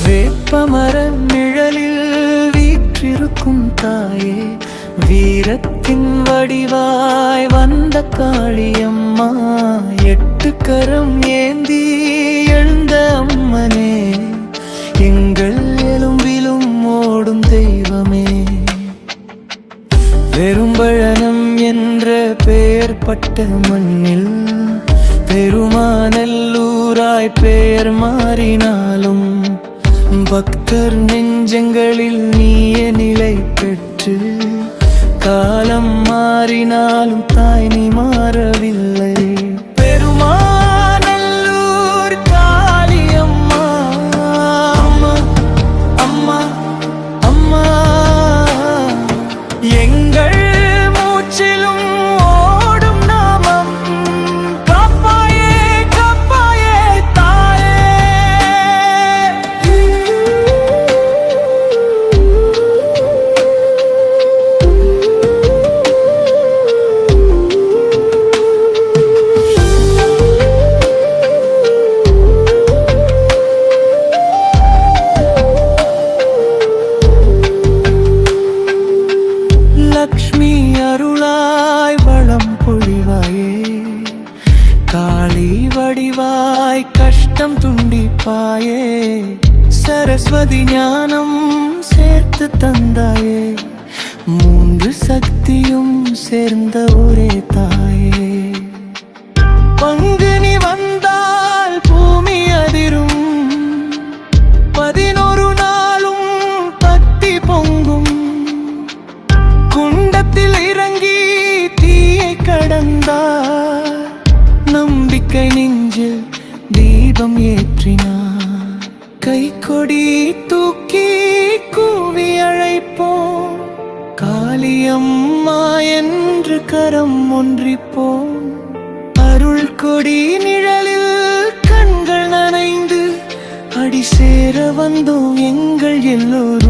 வேப்பமர நிழலில் வீற்றிருக்கும் தாயே, வீரத்தின் வடிவாய் வந்த காளியம்மா, 8 கரம் ஏந்தி எழுந்த அம்மனே, எங்கள் எலும்பிலும் ஓடும் தெய்வமே. பெரும்பழனம் என்ற பெயர் பட்ட மண்ணில் பெருமாநல்லூராய் பெயர் மாறினாலும், பக்தர் நெஞ்சங்களில் நீய நிலை பெற்று, காலம் மாறினாலும் தாய் நீ மாறவில்லை. பெருமாநல்லூர் காளியம்மா, அம்மா அம்மா அம்மா, எங்கள் மூச்சிலும் ஓடும் நாமம், காப்பாயே காப்பாயே தாயே. லக்ஷ்மி அருளாய் வளம் பொழிவாயே, காளி வடிவாய் கஷ்டம் துண்டிப்பாயே, சரஸ்வதி ஞானம் சேர்த்து தந்தாயே, 3 சக்தியும் சேர்ந்த ஒரே தாயே. பங்குனி வந்தால் பூமி அதிரும், 11 நாளும் பக்தி பொங்கும், குண்டத்தில் இறங்கி தீயை கடந்தார், நம்பிக்கை நெஞ்சில் தீபம் ஏற்றினார். கைக்கொடி தூக்கி கூவி அழைப்போம், காளியம்மா என்று கரம் ஒன்றிப்போம். அருள் கொடி நிழலில் கண்கள் நனைந்து அடி சேர வந்தோம் எங்கள் எல்லோரும்.